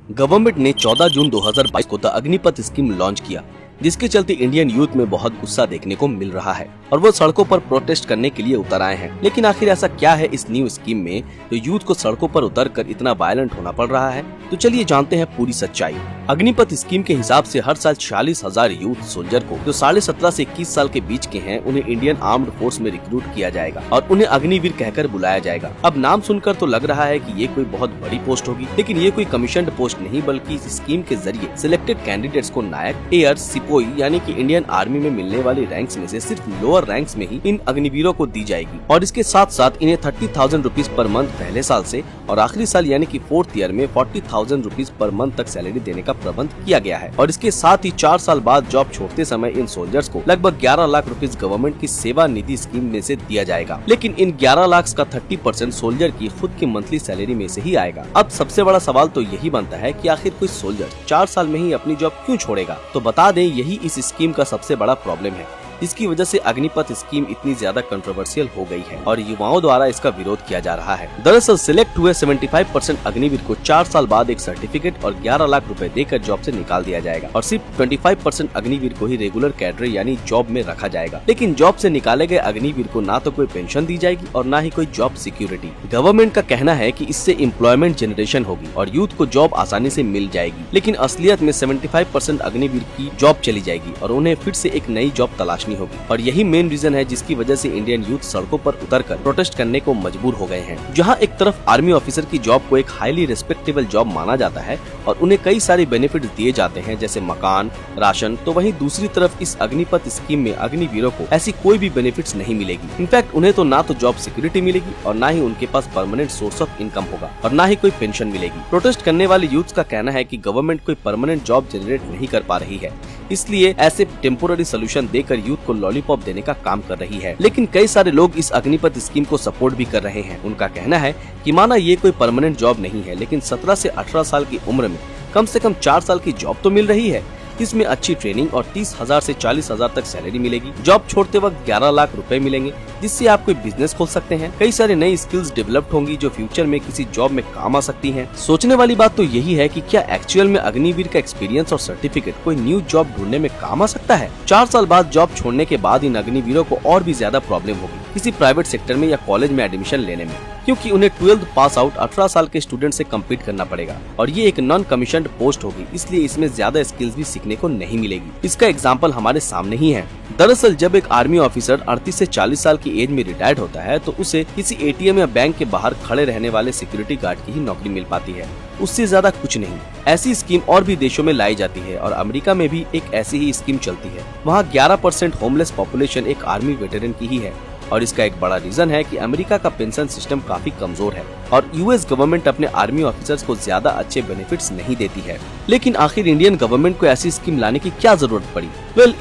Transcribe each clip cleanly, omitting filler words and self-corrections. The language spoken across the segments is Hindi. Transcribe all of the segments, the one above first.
गवर्नमेंट ने 14 जून 2022 को द अग्निपथ स्कीम लॉन्च किया, जिसके चलते इंडियन यूथ में बहुत गुस्सा देखने को मिल रहा है और वो सड़कों पर प्रोटेस्ट करने के लिए उतर आए हैं। लेकिन आखिर ऐसा क्या है इस न्यू स्कीम में जो यूथ को सड़कों पर उतरकर इतना वायलेंट होना पड़ रहा है? तो चलिए जानते हैं पूरी सच्चाई। अग्निपथ स्कीम के हिसाब से हर साल 46,000 यूथ सोल्जर को जो 17.5 से 21 साल के बीच के हैं उन्हें इंडियन आर्म्ड फोर्स में रिक्रूट किया जाएगा और उन्हें अग्निवीर कहकर बुलाया जाएगा। अब नाम सुनकर तो लग रहा है कि ये कोई बहुत बड़ी पोस्ट होगी, लेकिन ये कोई कमीशन्ड पोस्ट नहीं बल्कि इस स्कीम के जरिए सिलेक्टेड कैंडिडेट्स को नायक, एयर, सिपोई यानी कि इंडियन आर्मी में मिलने वाली रैंक्स में से सिर्फ लोअर रैंक्स में ही इन अग्निवीरों को दी जाएगी और इसके साथ साथ इन्हें 30,000 रुपीज पर मंथ पहले साल से और आखिरी साल यानी कि 4th ईयर में 40,000 रुपीज पर मंथ तक सैलरी देने का प्रबंध किया गया है। और इसके साथ ही 4 साल बाद जॉब छोड़ते समय इन सोल्जर्स को लगभग 11 लाख रुपीज गवर्नमेंट की सेवा निधि स्कीम में से दिया जाएगा। लेकिन इन 11 लाख का 30% सोल्जर की खुद की मंथली सैलरी में से ही आएगा। अब सबसे बड़ा सवाल तो यही बनता है कि आखिर कोई सोल्जर 4 साल में ही अपनी जॉब क्यों छोड़ेगा? तो बता दें यही इस स्कीम का सबसे बड़ा प्रॉब्लम है, जिसकी वजह से अग्निपथ स्कीम इतनी ज्यादा कंट्रोवर्शियल हो गई है और युवाओं द्वारा इसका विरोध किया जा रहा है। दरअसल सिलेक्ट हुए 75% अग्निवीर को 4 साल बाद एक सर्टिफिकेट और 11 लाख रुपए देकर जॉब से निकाल दिया जाएगा और सिर्फ 25% अग्निवीर को ही रेगुलर कैडर यानी जॉब में रखा जाएगा। लेकिन जॉब से निकाले गए अग्निवीर को ना तो कोई पेंशन दी जाएगी और ना ही कोई जॉब सिक्योरिटी। गवर्नमेंट का कहना है कि इससे एम्प्लॉयमेंट जनरेशन होगी और यूथ को जॉब आसानी से मिल जाएगी, लेकिन असलियत में 75% अग्निवीर की जॉब चली जाएगी और उन्हें फिर से एक नई जॉब तलाशनी होगी। और यही मेन रीजन है जिसकी वजह से इंडियन यूथ सड़कों पर उतरकर प्रोटेस्ट करने को मजबूर हो गए हैं। जहां एक तरफ आर्मी ऑफिसर की जॉब को एक हाईली रिस्पेक्टेबल जॉब माना जाता है और उन्हें कई सारे बेनिफिट दिए जाते हैं जैसे मकान, राशन, तो वहीं दूसरी तरफ इस अग्निपथ स्कीम में अग्निवीरों को ऐसी कोई भी बेनिफिट्स नहीं मिलेगी। इनफैक्ट उन्हें तो ना तो जॉब सिक्योरिटी मिलेगी और ना ही उनके पास परमानेंट सोर्स ऑफ इनकम होगा और ना ही कोई पेंशन मिलेगी। प्रोटेस्ट करने वाले यूथ का कहना है कि गवर्नमेंट कोई परमानेंट जॉब जनरेट नहीं कर पा रही है, इसलिए ऐसे टेम्पोररी सोल्यूशन देकर यूथ को लॉलीपॉप देने का काम कर रही है। लेकिन कई सारे लोग इस अग्निपथ स्कीम को सपोर्ट भी कर रहे हैं। उनका कहना है कि माना ये कोई परमानेंट जॉब नहीं है, लेकिन 17 से 18 साल की उम्र में कम से कम 4 साल की जॉब तो मिल रही है, इसमें अच्छी ट्रेनिंग और 30,000 से 40,000 तक सैलरी मिलेगी। जॉब छोड़ते वक्त 11 लाख रुपए मिलेंगे, जिससे आप कोई बिजनेस खोल सकते हैं। कई सारी नई स्किल्स डेवलप्ड होंगी जो फ्यूचर में किसी जॉब में काम आ सकती हैं। सोचने वाली बात तो यही है कि क्या एक्चुअल में अग्निवीर का एक्सपीरियंस और सर्टिफिकेट कोई न्यू जॉब ढूंढने में काम आ सकता है? 4 साल बाद जॉब छोड़ने के बाद इन अग्निवीरों को और भी ज्यादा प्रॉब्लम होगी किसी प्राइवेट सेक्टर में या कॉलेज में एडमिशन लेने में, क्योंकि उन्हें 12th पास आउट 18 साल के स्टूडेंट से कम्पीट करना पड़ेगा और ये एक नॉन कमीशन्ड पोस्ट होगी, इसलिए इसमें ज्यादा स्किल्स भी सीखने को नहीं मिलेगी। इसका एग्जाम्पल हमारे सामने ही है। दरअसल जब एक आर्मी ऑफिसर 38 से 40 साल की एज में रिटायर्ड होता है तो उसे किसी एटीएम या बैंक के बाहर खड़े रहने वाले सिक्योरिटी गार्ड की ही नौकरी मिल पाती है, उससे ज्यादा कुछ नहीं। ऐसी स्कीम और भी देशों में लाई जाती है और अमेरिका में भी एक ऐसी ही स्कीम चलती है। वहाँ 11% होमलेस पॉपुलेशन एक आर्मी वेटरन की ही है और इसका एक बड़ा रीजन है कि अमेरिका का पेंशन सिस्टम काफी कमजोर है और यूएस गवर्नमेंट अपने आर्मी ऑफिसर्स को ज्यादा अच्छे बेनिफिट्स नहीं देती है। लेकिन आखिर इंडियन गवर्नमेंट को ऐसी स्कीम लाने की क्या जरूरत पड़ी?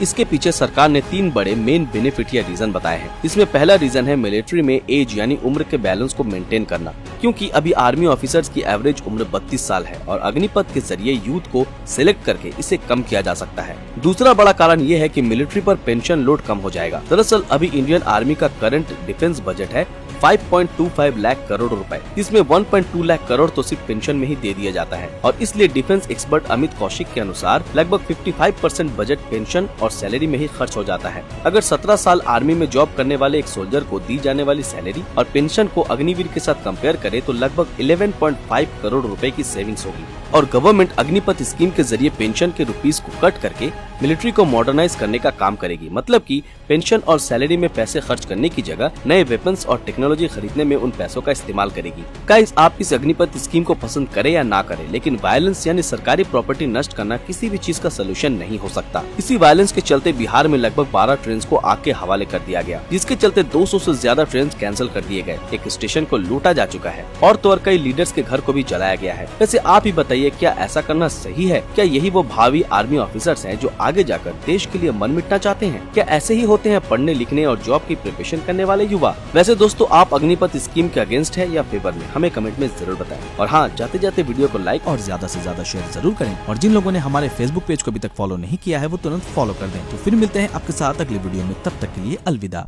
इसके पीछे सरकार ने 3 बड़े मेन बेनिफिट या रीजन बताए हैं। इसमें पहला रीजन है मिलिट्री में एज यानी उम्र के बैलेंस को मेंटेन करना, क्योंकि अभी आर्मी ऑफिसर्स की एवरेज उम्र 32 साल है और अग्निपथ के जरिए यूथ को सिलेक्ट करके इसे कम किया जा सकता है। दूसरा बड़ा कारण ये है कि मिलिट्री पर पेंशन लोड कम हो जाएगा। दरअसल अभी इंडियन आर्मी का करंट डिफेंस बजट है 5.25 लाख करोड़ रुपए, जिसमें 1.2 लाख करोड़ तो सिर्फ पेंशन में ही दे दिया जाता है और इसलिए डिफेंस एक्सपर्ट अमित कौशिक के अनुसार लगभग 55% बजट पेंशन और सैलरी में ही खर्च हो जाता है। अगर 17 साल आर्मी में जॉब करने वाले एक सोल्जर को दी जाने वाली सैलरी और पेंशन को अग्निवीर के साथ कंपेयर करे तो लगभग 11.5 करोड़ रुपए की सेविंग्स होगी और गवर्नमेंट अग्निपथ स्कीम के जरिए पेंशन के रुपीस को कट करके मिलिट्री को मॉडर्नाइज करने का काम करेगी। मतलब कि पेंशन और सैलरी में पैसे खर्च करने की जगह नए वेपन्स और टेक्नोलॉजी खरीदने में उन पैसों का इस्तेमाल करेगी। गाइस, आप इस अग्निपथ स्कीम को पसंद करें या ना करें, लेकिन वायलेंस यानी सरकारी प्रॉपर्टी नष्ट करना किसी भी चीज का सोल्यूशन नहीं हो सकता। इसी वायलेंस के चलते बिहार में लगभग 12 ट्रेन को आग के हवाले कर दिया गया, जिसके चलते 200 से ज्यादा ट्रेन कैंसिल कर दिए गए। एक स्टेशन को लूटा जा चुका है और कई लीडर्स के घर को भी जलाया गया है। वैसे आप ही बताइए, क्या ऐसा करना सही है? क्या यही वो भावी आर्मी ऑफिसर्स हैं जो आगे जाकर देश के लिए मन मिटना चाहते हैं? क्या ऐसे ही होते हैं पढ़ने लिखने और जॉब की प्रिपरेशन करने वाले युवा? वैसे दोस्तों, आप अग्निपथ स्कीम के अगेंस्ट है या फेवर में? हमें कमेंट में जरूर बताएं। और हाँ, जाते जाते वीडियो को लाइक और ज्यादा से ज्यादा शेयर जरूर करें और जिन लोगों ने हमारे फेसबुक पेज को अभी तक फॉलो नहीं किया है वो तुरंत फॉलो कर दें। तो फिर मिलते हैं आपके साथ अगली वीडियो में, तब तक के लिए अलविदा।